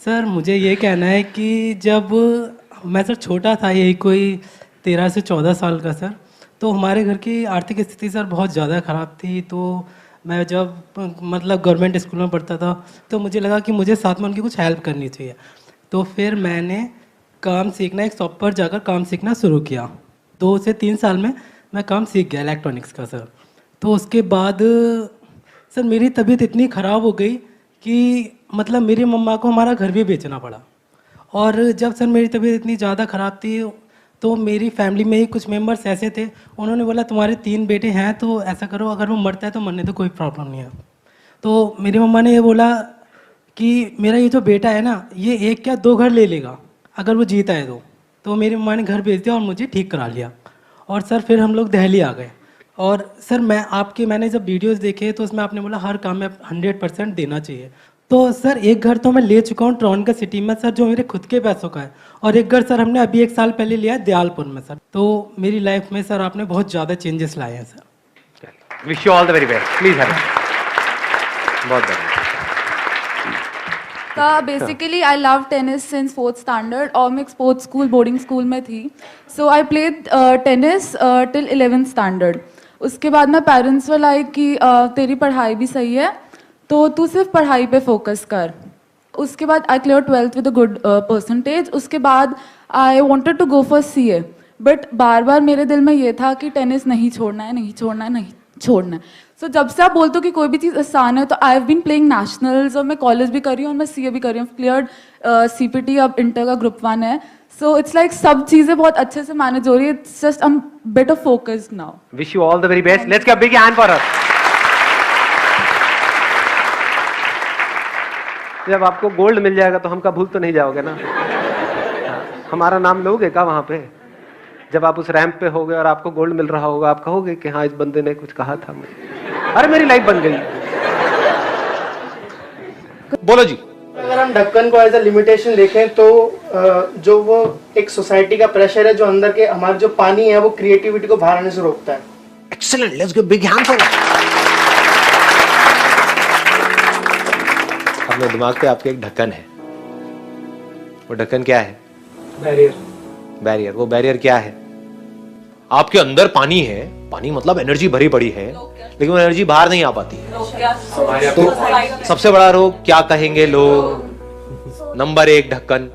Sir मुझे ये कहना है कि जब मैं सर छोटा था, यही कोई 13 से 14 साल का सर, तो हमारे घर की आर्थिक स्थिति सर बहुत ज़्यादा ख़राब थी। तो मैं जब मतलब गवर्नमेंट स्कूल में पढ़ता था तो मुझे लगा कि मुझे साथ में उनकी कुछ हेल्प करनी चाहिए। तो फिर मैंने काम सीखना, एक शॉप पर जाकर काम सीखना शुरू किया। 2 से 3 साल में मैं काम सीख गया इलेक्ट्रॉनिक्स का सर। तो उसके बाद सर मेरी तबीयत इतनी ख़राब हो गई कि मतलब मेरी मम्मा को हमारा घर भी बेचना पड़ा। और जब सर मेरी तबीयत इतनी ज़्यादा ख़राब थी तो मेरी फैमिली में ही कुछ मेंबर्स ऐसे थे, उन्होंने बोला तुम्हारे 3 बेटे हैं तो ऐसा करो, अगर वो मरता है तो मरने दो, कोई प्रॉब्लम नहीं है। तो मेरी मम्मा ने ये बोला कि मेरा ये जो बेटा है ना, ये 1 क्या 2 घर ले लेगा अगर वो जीता है तो मेरी मम्मा ने घर भेज दिया और मुझे ठीक करा लिया। और सर फिर हम लोग दिल्ली आ गए। और सर मैंने जब वीडियोस देखे तो उसमें आपने बोला हर काम में 100% देना चाहिए। तो सर एक घर तो मैं ले चुका हूँ ट्रॉन का सिटी में सर, जो मेरे खुद के पैसों का है। और एक घर सर हमने अभी 1 साल पहले लिया है दयालपुर में सर। तो मेरी लाइफ में सर आपने बहुत ज़्यादा चेंजेस लाए हैं sir. Wish you all the very best. Please Hari. बहुत बढ़िया। Basically I love tennis since 4th standard और मैं एक स्पोर्ट्स स्कूल बोर्डिंग स्कूल में थी। So I played tennis till 11th standard. उसके बाद मैं पेरेंट्स वाला आई कि तेरी पढ़ाई भी सही है तो तू सिर्फ पढ़ाई पे फोकस कर। उसके बाद I clear 12th with a good percentage. उसके बाद I wanted to go for CA, but बार बार मेरे दिल में ये था कि टेनिस नहीं छोड़ना है, नहीं छोड़ना है, नहीं छोड़ना है। सो जब से आप बोलते हो कि कोई भी चीज़ आसान है, तो I have been playing nationals और मैं कॉलेज भी कर रही हूँ और मैं सीए भी कर रही हूँ। क्लियर्ड सीपीटी, अब इंटर का ग्रुप 1 है। सो इट्स लाइक सब चीज़ें बहुत अच्छे से मैनेज हो रही है। It's just I am better focused now. Wish you all the very best. Let's give a big hand for her. जब आपको गोल्ड मिल जाएगा तो हमका भूल तो नहीं जाओगे ना? हमारा नाम लोगे क्या वहां पे? जब आप उस रैंप पे होगे और आपको गोल्ड मिल रहा होगा, आप कहोगे कि हाँ इस बंदे ने कुछ कहा था मुझे, अरे मेरी लाइफ बन गई। बोलो जी। अगर हम ढक्कन को एज अ लिमिटेशन देखें तो जो वो एक सोसाइटी का प्रेशर है जो अंदर के हमारे जो पानी है वो क्रिएटिविटी को बाहर आने से रोकता है। Excellent. Let's give big hand for अपने दिमाग पे आपके एक ढक्कन है। वो ढक्कन क्या है? बैरियर। बैरियर। वो बैरियर क्या है? आपके अंदर पानी है, पानी मतलब एनर्जी भरी पड़ी है, लेकिन वो एनर्जी बाहर नहीं आ पाती है। तो सबसे बड़ा रोग क्या कहेंगे लोग? नंबर 1 ढक्कन।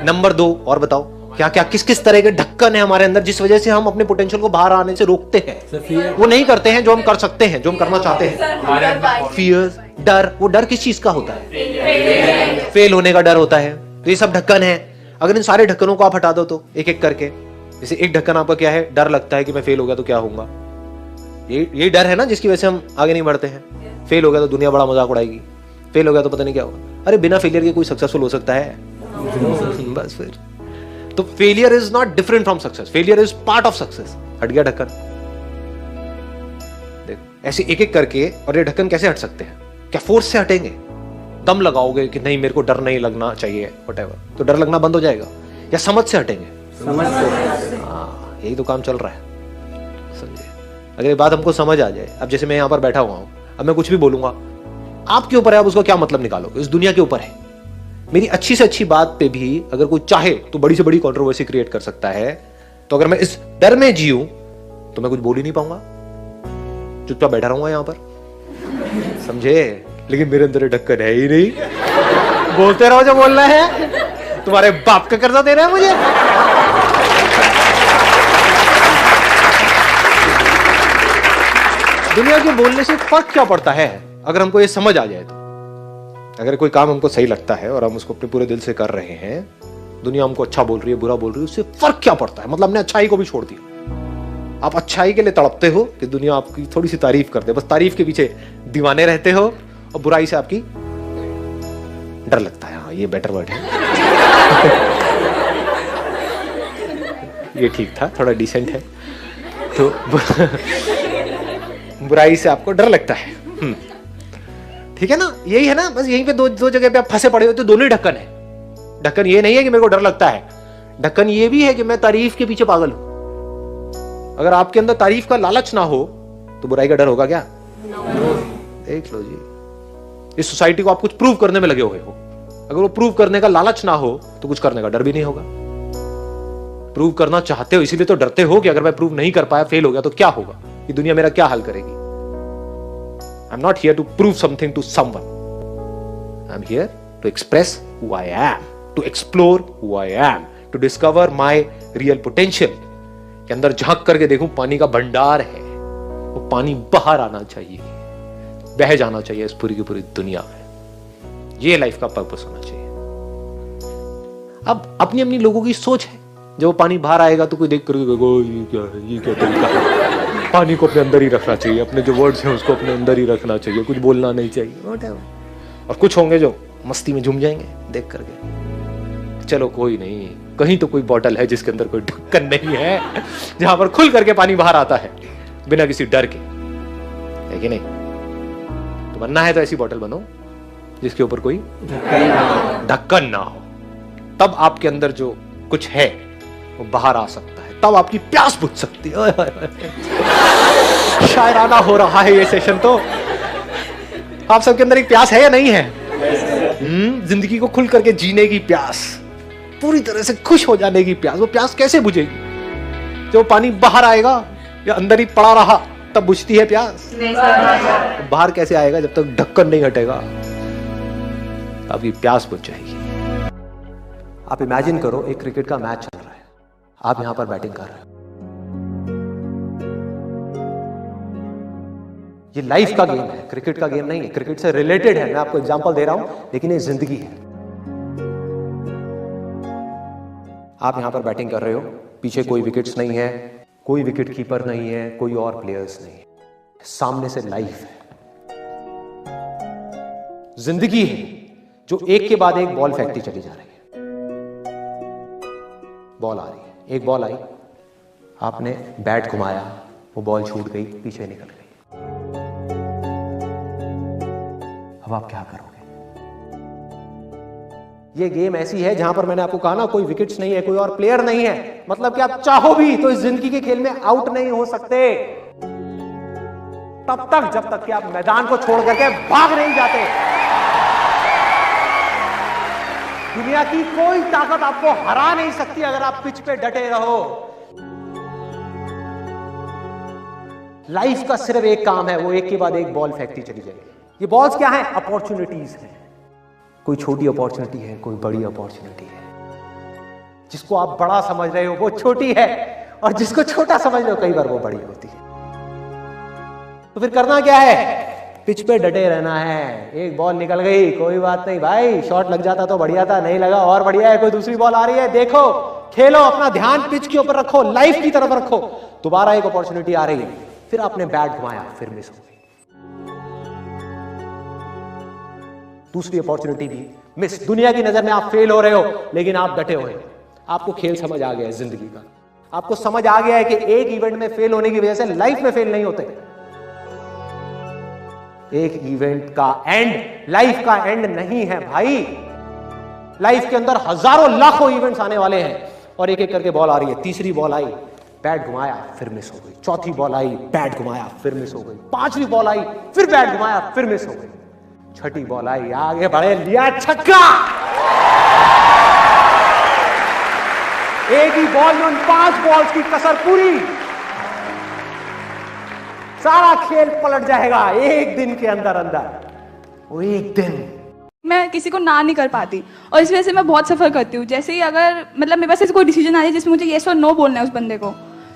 नंबर 2 और बताओ क्या क्या किस किस तरह के ढक्कन है हमारे अंदर जिस वजह से हम अपने पोटेंशियल को बाहर आने से रोकते हैं? वो नहीं करते हैं जो हम कर सकते हैं, जो हम करना चाहते हैं। फियर, डर। वो डर किस चीज का होता है? फेल होने का डर होता है। तो ये सब ढक्कन है। अगर इन सारे ढक्कनों को आप हटा दो तो एक एक करके, जैसे एक ढक्कन आपका क्या है? डर लगता है कि मैं फेल हो गया तो क्या होगा। यही डर है ना जिसकी वजह से हम आगे नहीं बढ़ते हैं। फेल हो गया तो दुनिया बड़ा मजाक उड़ाएगी, फेल हो गया तो पता नहीं क्या होगा। अरे बिना फेलियर के कोई सक्सेसफुल हो सकता है? बस फिर तो failure is not different from success, failure is part of success. हट गया ढक्कन। देखो ऐसे एक एक करके। और ये ढक्कन कैसे हट सकते हैं? क्या फोर्स से हटेंगे? दम लगाओगे कि नहीं मेरे को डर नहीं लगना चाहिए, व्हाटएवर, तो डर लगना बंद हो जाएगा? या समझ से हटेंगे? समझ से। हाँ, यही तो काम चल रहा है। समझे? अगर ये बात हमको समझ आ जाए, अब जैसे मैं यहाँ पर बैठा हुआ हूँ, अब मैं कुछ भी बोलूंगा, आपके ऊपर है आप उसका क्या मतलब निकालोगे, इस दुनिया के ऊपर है। मेरी अच्छी से अच्छी बात पे भी अगर कोई चाहे तो बड़ी से बड़ी कंट्रोवर्सी क्रिएट कर सकता है। तो अगर मैं इस डर में जीऊं तो मैं कुछ बोल ही नहीं पाऊंगा, चुपचाप बैठा रहूंगा यहां पर। समझे? लेकिन मेरे अंदर ढक्कन है ही नहीं। बोलते रहो जो बोलना है। तुम्हारे बाप का कर्जा दे रहा है मुझे। दुनिया के बोलने से फर्क क्या पड़ता है अगर हमको ये समझ आ जाए तो? अगर कोई काम हमको सही लगता है और हम उसको अपने पूरे दिल से कर रहे हैं, दुनिया हमको अच्छा बोल रही है, बुरा बोल रही है, उससे फर्क क्या पड़ता है? मतलब हमने अच्छाई को भी छोड़ दिया। आप अच्छाई के लिए तड़पते हो कि दुनिया आपकी थोड़ी सी तारीफ कर दे, बस तारीफ के पीछे दीवाने रहते हो, और बुराई से आपकी डर लगता है। हाँ, ये बेटर वर्ड है। ये ठीक था, थोड़ा डिसेंट है। तो बुराई से आपको डर लगता है। ठीक है ना? यही है ना? बस यहीं पे दो जगह पे आप फंसे पड़े हो। तो दोनों ही ढक्कन है। ढक्कन ये नहीं है कि मेरे को डर लगता है, ढक्कन ये भी है कि मैं तारीफ के पीछे पागल हूं। अगर आपके अंदर तारीफ का लालच ना हो तो बुराई का डर होगा क्या? देख लो जी, इस सोसाइटी को आप कुछ प्रूव करने में लगे हुए हो। अगर वो प्रूव करने का लालच ना हो तो कुछ करने का डर भी नहीं होगा। प्रूव करना चाहते हो इसीलिए तो डरते हो कि अगर मैं प्रूव नहीं कर पाया, फेल हो गया तो क्या होगा, ये दुनिया मेरा क्या हाल करेगी। I am not here to prove something to someone, I am here to express who I am, to explore who I am, to discover my real potential. के अंदर झांक करके देखूं पानी का भंडार है, वो पानी बाहर आना चाहिए, बह जाना चाहिए इस पूरी की पूरी दुनिया में। ये लाइफ का पर्पस होना चाहिए। अब अपनी अपनी लोगों की सोच है, जब वो पानी बाहर आएगा तो कोई देख कर ये क्या है, ये क्या तरीका है। पानी को अपने अंदर ही रखना चाहिए, अपने जो वर्ड्स हैं उसको अपने अंदर ही रखना चाहिए, कुछ बोलना नहीं चाहिए, व्हाटएवर। और कुछ होंगे जो मस्ती में झूम जाएंगे देख करके, चलो कोई नहीं, कहीं तो कोई बॉटल है जिसके अंदर कोई ढक्कन नहीं है, जहां पर खुल करके पानी बाहर आता है बिना किसी डर के, है कि नहीं। तो बनना है तो ऐसी बॉटल बनो जिसके ऊपर कोई ढक्कन ना हो, तब आपके अंदर जो कुछ है वो बाहर आ सकता है, तब आपकी प्यास बुझ सकती है। शायराना हो रहा है ये सेशन। तो आप सबके अंदर एक प्यास है या नहीं है? जिंदगी को खुल करके जीने की प्यास, पूरी तरह से खुश हो जाने की प्यास। वो प्यास कैसे बुझेगी? जब पानी बाहर आएगा या अंदर ही पड़ा रहा तब बुझती है प्यास। तो बाहर कैसे आएगा? जब तक ढक्कन नहीं हटेगा आपकी प्यास बुझ जाएगी। आप इमेजिन करो एक क्रिकेट का मैच चल रहा है, आप यहां पर बैटिंग कर रहे हो। ये लाइफ का गेम है, क्रिकेट का गेम नहीं है, क्रिकेट से रिलेटेड है। मैं आपको एग्जांपल दे रहा हूं, लेकिन ये जिंदगी है। आप यहां पर बैटिंग कर रहे हो, पीछे कोई विकेट्स नहीं है, कोई विकेट कीपर नहीं है, कोई और प्लेयर्स नहीं है, सामने से लाइफ है, जिंदगी है जो एक के बाद एक बॉल फेंकती चली जा रही है। बॉल आ रही है, एक बॉल आई, आपने बैट घुमाया, वो बॉल छूट गई, पीछे निकल गई। अब आप क्या करोगे? ये गेम ऐसी है जहां पर मैंने आपको कहा ना, कोई विकेट्स नहीं है, कोई और प्लेयर नहीं है, मतलब कि आप चाहो भी तो इस जिंदगी के खेल में आउट नहीं हो सकते तब तक जब तक कि आप मैदान को छोड़ करके भाग नहीं जाते। दुनिया की कोई ताकत आपको हरा नहीं सकती अगर आप पिच पे डटे रहो। लाइफ का सिर्फ एक काम है, वो एक के बाद एक बॉल फेंकती चली जाएगी। ये बॉल्स क्या है? अपॉर्चुनिटीज हैं। कोई छोटी अपॉर्चुनिटी है, कोई बड़ी अपॉर्चुनिटी है। जिसको आप बड़ा समझ रहे हो वो छोटी है, और जिसको छोटा समझ रहे हो कई बार वो बड़ी होती है। तो फिर करना क्या है? पिच पे डटे रहना है। एक बॉल निकल गई, कोई बात नहीं भाई, शॉट लग जाता तो बढ़िया था, नहीं लगा और बढ़िया है, कोई दूसरी बॉल आ रही है, देखो, खेलो, अपना ध्यान पिच के ऊपर रखो, लाइफ की तरफ रखो। दोबारा एक अपॉर्चुनिटी आ रही है, फिर आपने बैट घुमाया, फिर मिस हो गई, दूसरी अपॉर्चुनिटी भी मिस। दुनिया की नजर में आप फेल हो रहे हो, लेकिन आप डटे हुए, आपको खेल समझ आ गया है जिंदगी का। आपको समझ आ गया है कि एक इवेंट में फेल होने की वजह से लाइफ में फेल नहीं होते। एक इवेंट का एंड लाइफ का एंड नहीं है भाई। लाइफ के अंदर हजारों लाखों इवेंट्स आने वाले हैं, और एक एक करके बॉल आ रही है। तीसरी बॉल आई, बैट घुमाया, फिर मिस हो गई। चौथी बॉल आई, बैट घुमाया, फिर मिस हो गई। पांचवी बॉल आई, फिर बैट घुमाया, फिर मिस हो गई। छठी बॉल आई, आगे बढ़े, लिया छक्का। एक ही बॉल में उन 5 बॉल्स की कसर पूरी, सारा खेल पलट जाएगा एक दिन के अंदर अंदर। वो एक दिन मैं किसी को ना नहीं कर पाती, और इस वजह से मैं बहुत सफर करती हूँ। जैसे ही अगर मतलब मेरे पास ऐसे कोई डिसीजन आ जाए जिसमें मुझे येस और नो बोलना है उस बंदे को,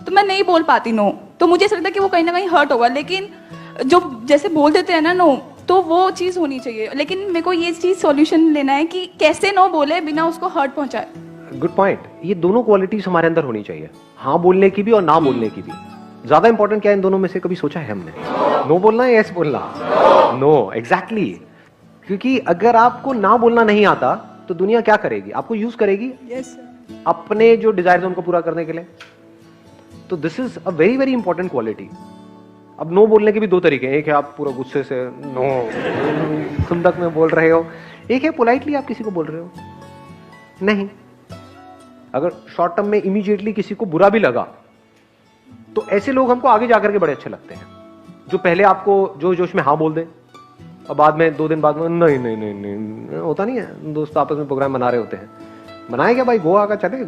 तो मैं नहीं बोल पाती नो। तो मुझे ऐसा लगता है कि वो कहीं ना कहीं हर्ट होगा, लेकिन जो जैसे बोल देते हैं ना नो, तो वो चीज़ होनी चाहिए। लेकिन मेरे को ये चीज़ सॉल्यूशन लेना है कि कैसे नो बोले बिना उसको हर्ट पहुंचाए। Good point. ये दोनों क्वालिटीज हमारे अंदर होनी चाहिए, हाँ बोलने की भी और ना बोलने की भी। ज्यादा इंपॉर्टेंट क्या है इन दोनों में से, कभी सोचा है हमने? नो बोलना है, यस बोलना? No, exactly. क्योंकि अगर आपको ना बोलना नहीं आता तो दुनिया क्या करेगी? आपको यूज करेगी अपने जो डिजायर उनको पूरा करने के लिए। तो this is a very very important quality. अब नो बोलने के भी 2 तरीके हैं। एक है आप पूरा गुस्से से नो खुंदक में बोल रहे हो, एक है पोलाइटली आप किसी को बोल रहे हो नहीं। अगर शॉर्ट टर्म में इमीडिएटली किसी को बुरा भी लगा तो ऐसे लोग हमको आगे जाकर के बड़े अच्छे लगते हैं, जो पहले आपको जो जोश में हाँ बोल दे और बाद में 2 दिन बाद में नहीं नहीं नहीं नहीं, होता नहीं है, दोस्त आपस में प्रोग्राम बना रहे होते हैं, बनाए क्या भाई, गोवा का चले,